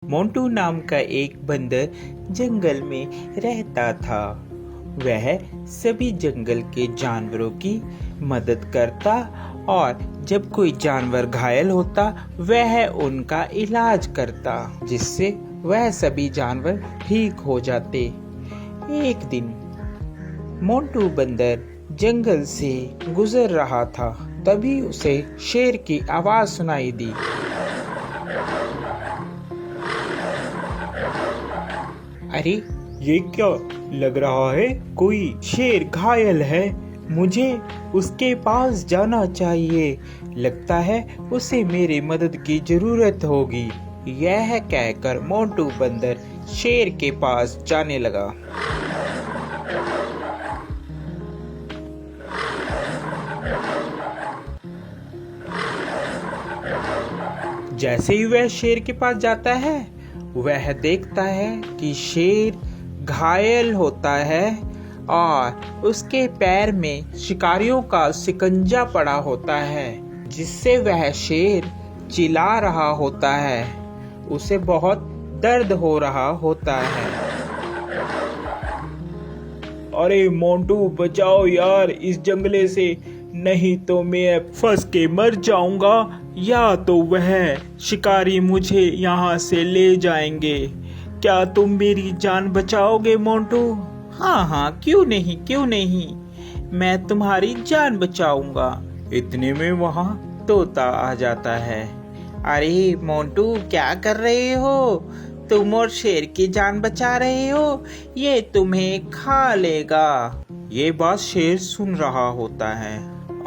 मोंटू नाम का एक बंदर जंगल में रहता था। वह सभी जंगल के जानवरों की मदद करता और जब कोई जानवर घायल होता वह उनका इलाज करता, जिससे वह सभी जानवर ठीक हो जाते। एक दिन मोंटू बंदर जंगल से गुजर रहा था, तभी उसे शेर की आवाज सुनाई दी। अरे ये क्या लग रहा है, कोई शेर घायल है, मुझे उसके पास जाना चाहिए, लगता है उसे मेरी मदद की जरूरत होगी। यह कहकर मोंटू बंदर शेर के पास जाने लगा। जैसे ही वह शेर के पास जाता है वह देखता है कि शेर घायल होता है और उसके पैर में शिकारियों का शिकंजा पड़ा होता है, जिससे वह शेर चिल्ला रहा होता है। उसे बहुत दर्द हो रहा होता है। अरे मोंटू बचाओ यार इस जंगले से, नहीं तो मैं फंस के मर जाऊंगा, या तो वह शिकारी मुझे यहाँ से ले जाएंगे। क्या तुम मेरी जान बचाओगे मोंटू? हाँ, क्यों नहीं, मैं तुम्हारी जान बचाऊंगा। इतने में वहाँ तोता आ जाता है। अरे मोंटू, क्या कर रहे हो? तुम और शेर की जान बचा रहे हो, ये तुम्हें खा लेगा। ये बात शेर सुन रहा होता है।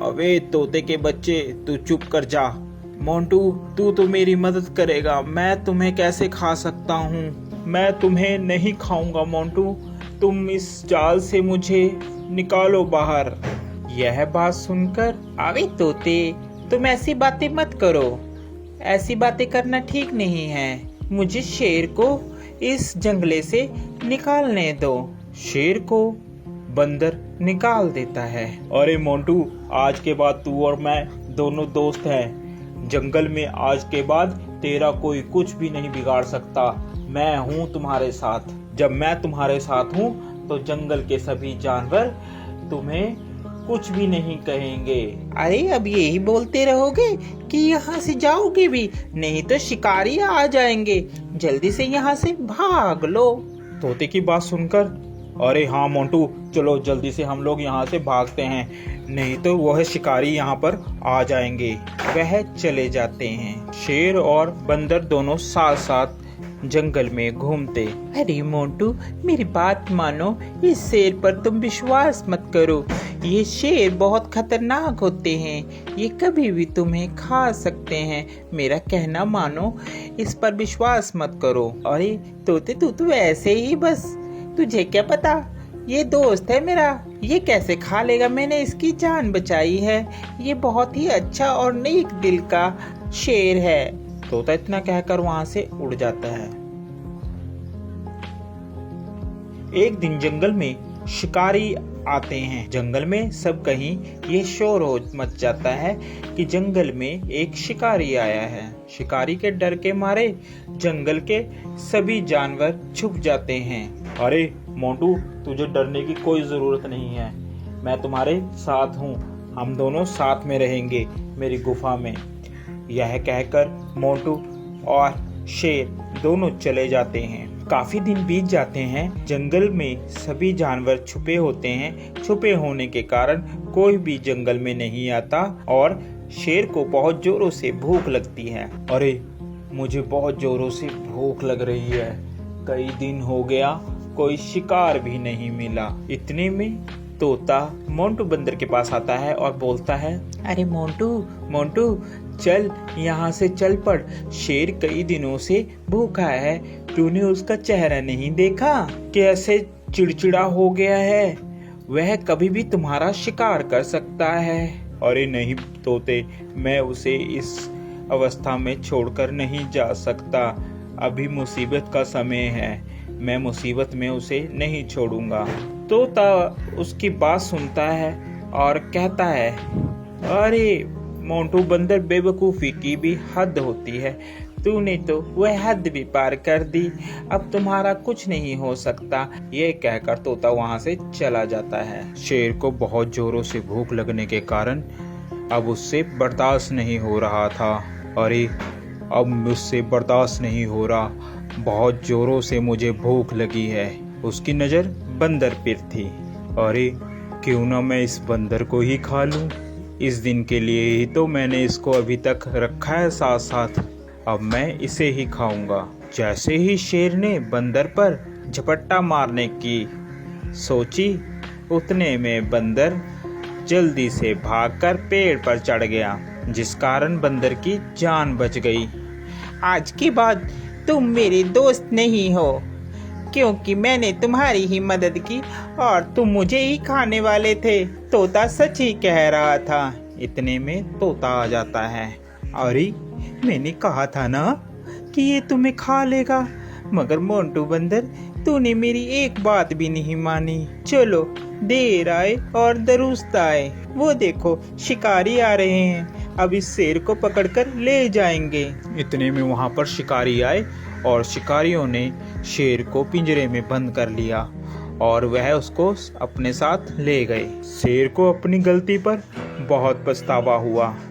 अबे तोते के बच्चे, तू चुप कर जा। मोंटू तू तो मेरी मदद करेगा, मैं तुम्हें कैसे खा सकता हूँ? मैं तुम्हें नहीं खाऊंगा मोंटू, तुम इस जाल से मुझे निकालो बाहर। यह बात सुनकर, अबे तोते, तुम ऐसी बातें मत करो, ऐसी बातें करना ठीक नहीं है। मुझे शेर को इस जंगले से निकालने दो। शेर को बंदर निकाल देता है। अरे मोंटू, आज के बाद तू और मैं दोनों दोस्त हैं। जंगल में आज के बाद तेरा कोई कुछ भी नहीं बिगाड़ सकता। मैं हूँ तुम्हारे साथ। जब मैं तुम्हारे साथ हूँ तो जंगल के सभी जानवर तुम्हें कुछ भी नहीं कहेंगे। अरे अब यही बोलते रहोगे कि यहाँ से जाओगे भी, नहीं तो शिकारी आ जाएंगे। जल्दी से यहाँ से भाग लो। तोते की बात सुनकर, अरे हाँ मोंटू, चलो जल्दी से हम लोग यहाँ से भागते हैं, नहीं तो वह शिकारी यहाँ पर आ जाएंगे। वह चले जाते हैं। शेर और बंदर दोनों साथ साथ जंगल में घूमते। अरे मोंटू, मेरी बात मानो, इस शेर पर तुम विश्वास मत करो। ये शेर बहुत खतरनाक होते हैं, ये कभी भी तुम्हें खा सकते हैं। मेरा कहना मानो, इस पर विश्वास मत करो। अरे तोते, तू तो ऐसे ही बस, तुझे क्या पता, ये दोस्त है मेरा, ये कैसे खा लेगा, मैंने इसकी जान बचाई है। ये बहुत ही अच्छा और नेक दिल का शेर है। तोता इतना कहकर वहां से उड़ जाता है। एक दिन जंगल में शिकारी आते हैं। जंगल में सब कहीं ये शोर हो मच जाता है कि जंगल में एक शिकारी आया है। शिकारी के डर के मारे जंगल के सभी जानवर छुप जाते हैं। अरे मोंटू, तुझे डरने की कोई जरूरत नहीं है, मैं तुम्हारे साथ हूँ, हम दोनों साथ में रहेंगे मेरी गुफा में। यह कहकर मोंटू और शेर दोनों चले जाते हैं। काफी दिन बीत जाते हैं। जंगल में सभी जानवर छुपे होते हैं। छुपे होने के कारण कोई भी जंगल में नहीं आता और शेर को बहुत जोरों से भूख लगती है। अरे मुझे बहुत जोरों से भूख लग रही है, कई दिन हो गया कोई शिकार भी नहीं मिला। इतने में तोता मोंटू बंदर के पास आता है और बोलता है, अरे मोंटू, चल यहाँ से चल पड़। शेर कई दिनों से भूखा है, तूने उसका चेहरा नहीं देखा, कैसे चिड़चिड़ा हो गया है, वह कभी भी तुम्हारा शिकार कर सकता है। अरे नहीं तोते, मैं उसे इस अवस्था में छोड़कर नहीं जा सकता, अभी मुसीबत का समय है, मैं मुसीबत में उसे नहीं छोड़ूंगा। तोता उसकी बात सुनता है और कहता है, अरे मोंटू बंदर, बेवकूफ़ी की भी हद होती है, तूने तो वह हद भी पार कर दी, अब तुम्हारा कुछ नहीं हो सकता। ये कहकर तोता वहाँ से चला जाता है। शेर को बहुत जोरों से भूख लगने के कारण अब उससे बर्दाश्त नहीं हो रहा था। अरे अब मुझसे बर्दाश्त नहीं हो रहा, बहुत जोरों से मुझे भूख लगी है। उसकी नज़र बंदर पर थी। अरे क्यों ना मैं इस बंदर को ही खा लूं। इस दिन के लिए ही तो मैंने इसको अभी तक रखा है साथ साथ, अब मैं इसे ही खाऊंगा। जैसे ही शेर ने बंदर पर झपट्टा मारने की सोची, उतने में बंदर जल्दी से भागकर पेड़ पर चढ़ गया, जिस कारण बंदर की जान बच गई। आज के बाद तुम मेरे दोस्त नहीं हो, क्योंकि मैंने तुम्हारी ही मदद की और तुम मुझे ही खाने वाले थे। तोता सच ही कह रहा था। इतने में तोता आ जाता है। अरे मैंने कहा था ना कि ये तुम्हें खा लेगा, मगर मोंटू बंदर तूने मेरी एक बात भी नहीं मानी। चलो देर आए और दुरुस्त आए, वो देखो शिकारी आ रहे हैं, अब इस शेर को पकड़कर ले जाएंगे। इतने में वहां पर शिकारी आए और शिकारियों ने शेर को पिंजरे में बंद कर लिया और वह उसको अपने साथ ले गए। शेर को अपनी गलती पर बहुत पछतावा हुआ।